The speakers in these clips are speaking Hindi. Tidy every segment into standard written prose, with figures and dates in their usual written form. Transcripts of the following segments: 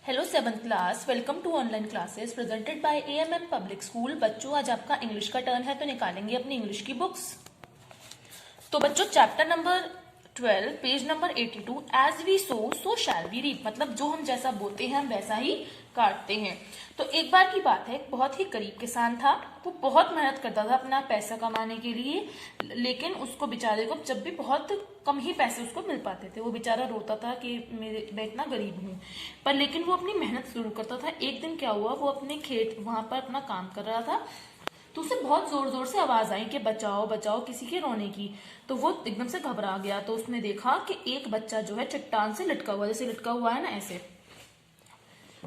Hello 7th class, welcome to online classes presented by AMM public school. बच्चों, आज आपका इंग्लिश का टर्न है तो निकालेंगे अपनी इंग्लिश की बुक्स। तो बच्चों, chapter number 12 page number 82, as we sow shall we reap. मतलब जो हम जैसा बोते हैं हम वैसा ही काटते हैं। तो एक बार की बात है, एक बहुत ही गरीब किसान था। वो बहुत मेहनत करता था अपना पैसा कमाने के लिए, लेकिन उसको बेचारे को जब भी बहुत कम ही पैसे उसको मिल पाते थे। वो बेचारा रोता था कि मैं इतना गरीब हूँ, पर लेकिन वो अपनी मेहनत जरूर करता था। एक दिन क्या हुआ, वो अपने खेत वहां पर अपना काम कर रहा था, तो उसे बहुत जोर जोर से आवाज आई कि बचाओ बचाओ, किसी के रोने की। तो वो एकदम से घबरा गया। तो उसने देखा कि एक बच्चा जो है चट्टान से लटका हुआ, जैसे लटका हुआ है ना ऐसे,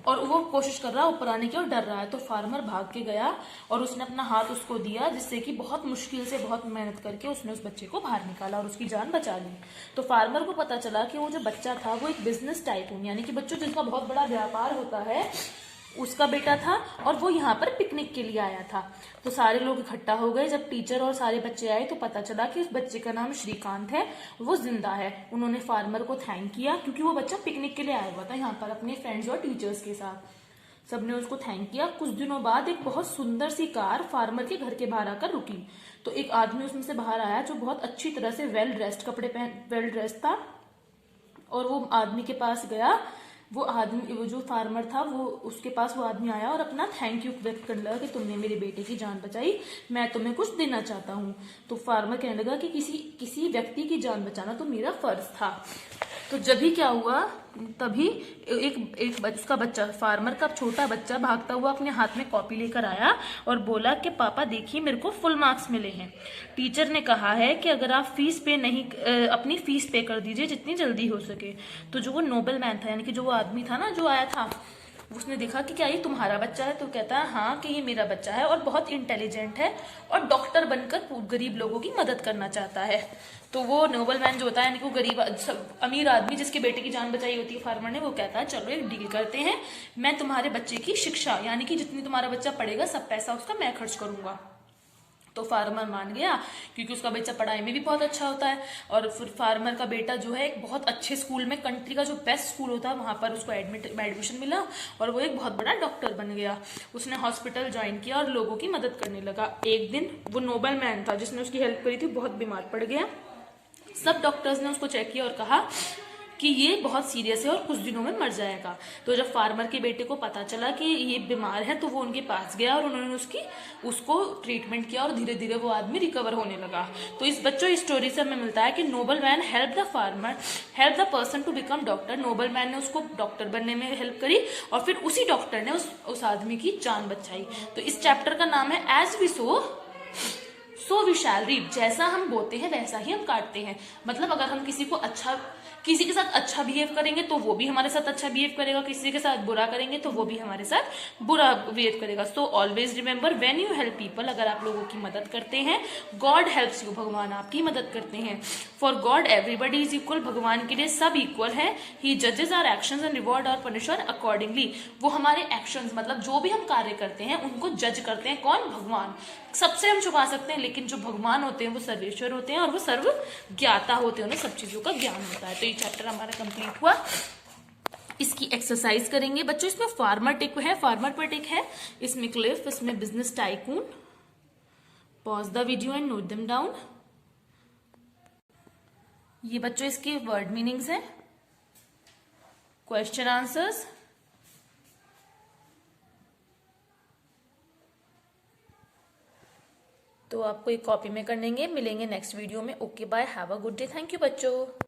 और वो कोशिश कर रहा है ऊपर आने की और डर रहा है। तो फार्मर भाग के गया और उसने अपना हाथ उसको दिया, जिससे कि बहुत मुश्किल से, बहुत मेहनत करके उसने उस बच्चे को बाहर निकाला और उसकी जान बचा ली। तो फार्मर को पता चला कि वो जो बच्चा था वो एक बिजनेस टाइकून, यानी कि बच्चों जिसका बहुत बड़ा व्यापार होता है, उसका बेटा था। और वो यहाँ पर पिकनिक के लिए आया था। तो सारे लोग इकट्ठा हो गए। जब टीचर और सारे बच्चे आए तो पता चला कि उस बच्चे का नाम श्रीकांत है, वो जिंदा है। उन्होंने फार्मर को थैंक किया, क्योंकि वो बच्चा पिकनिक के लिए आया हुआ था यहाँ पर अपने फ्रेंड्स और टीचर्स के साथ। सबने उसको थैंक किया। कुछ दिनों बाद एक बहुत सुंदर सी कार फार्मर के घर के बाहर आकर रुकी। तो एक आदमी उसमें से बाहर आया, जो बहुत अच्छी तरह से वेल ड्रेस्ड कपड़े पहन, वेल ड्रेस्ड था। और वो आदमी के पास गया। वो जो फार्मर था, वो उसके पास वो आदमी आया और अपना थैंक यू व्यक्त करने लगा कि तुमने मेरे बेटे की जान बचाई, मैं तुम्हें कुछ देना चाहता हूँ। तो फार्मर कहने लगा कि किसी व्यक्ति की जान बचाना तो मेरा फर्ज था। तो जब भी क्या हुआ, तभी उसका बच्चा, फार्मर का छोटा बच्चा भागता हुआ अपने हाथ में कॉपी लेकर आया और बोला कि पापा देखिए, मेरे को फुल मार्क्स मिले हैं। टीचर ने कहा है कि अगर आप फीस पे नहीं, अपनी फीस पे कर दीजिए जितनी जल्दी हो सके। तो जो वो नोबल मैन था, यानी कि जो वो आदमी था ना जो आया था, उसने देखा कि क्या ये तुम्हारा बच्चा है? तो कहता है हाँ, कि ये मेरा बच्चा है और बहुत इंटेलिजेंट है और डॉक्टर बनकर गरीब लोगों की मदद करना चाहता है। तो वो नोबल मैन जो होता है, यानी कि वो गरीब अमीर आदमी जिसके बेटे की जान बचाई होती है फार्मर ने, वो कहता है चलो एक डील करते हैं, मैं तुम्हारे बच्चे की शिक्षा, यानी कि जितनी तुम्हारा बच्चा पढ़ेगा सब पैसा उसका मैं खर्च करूंगा। तो फार्मर मान गया, क्योंकि उसका बच्चा पढ़ाई में भी बहुत अच्छा होता है। और फिर फार्मर का बेटा जो है एक बहुत अच्छे स्कूल में, कंट्री का जो बेस्ट स्कूल होता है वहां पर उसको एडमिशन मिला और वो एक बहुत बड़ा डॉक्टर बन गया। उसने हॉस्पिटल ज्वाइन किया और लोगों की मदद करने लगा। एक दिन वो नोबल मैन था जिसने उसकी हेल्प करी थी, बहुत बीमार पड़ गया। सब डॉक्टर्स ने उसको चेक किया और कहा कि ये बहुत सीरियस है और कुछ दिनों में मर जाएगा। तो जब फार्मर के बेटे को पता चला कि ये बीमार है, तो वो उनके पास गया और उन्होंने उसको ट्रीटमेंट किया और धीरे धीरे वो आदमी रिकवर होने लगा। तो इस बच्चों इस स्टोरी से हमें मिलता है कि noble man help the farmer, help the person to become doctor. Noble man ने उसको डॉक्टर बनने में हेल्प करी और फिर उसी डॉक्टर ने उस आदमी की जान बचाई। तो इस चैप्टर का नाम है as we sow we shall reap. जैसा हम बोते हैं वैसा ही हम काटते हैं। मतलब अगर हम किसी के साथ अच्छा बिहेव करेंगे तो वो भी हमारे साथ अच्छा बिहेव करेगा, किसी के साथ बुरा करेंगे तो वो भी हमारे साथ बुरा बिहेव करेगा। So always remember, when you help people, अगर आप लोगों की मदद करते हैं, गॉड हेल्प्स यू, भगवान आपकी मदद करते हैं। For God everybody is equal, भगवान के लिए सब इक्वल है। ही जजेस our actions and reward our punisher accordingly. वो हमारे एक्शंस, मतलब जो भी हम कार्य करते हैं उनको जज करते हैं। कौन? भगवान। सबसे हम छुपा सकते हैं, लेकिन जो भगवान होते हैं वो सर्वेश्वर होते हैं और वो सर्व ज्ञाता होते हैं, उन्हें सब चीजों का ज्ञान होता है। तो ये चैप्टर हमारा कंप्लीट हुआ। इसकी एक्सरसाइज करेंगे बच्चों। इसमें फार्मर टिक है, फार्मर पर टिक है, इसमें क्लिफ, इसमें business tycoon. Pause the video and note them down. ये बच्चों इसके वर्ड मीनिंग्स हैं, क्वेश्चन आंसर्स। तो आपको एक कॉपी में कर लेंगे। मिलेंगे नेक्स्ट वीडियो में। Okay bye, have a good day. Thank you बच्चों।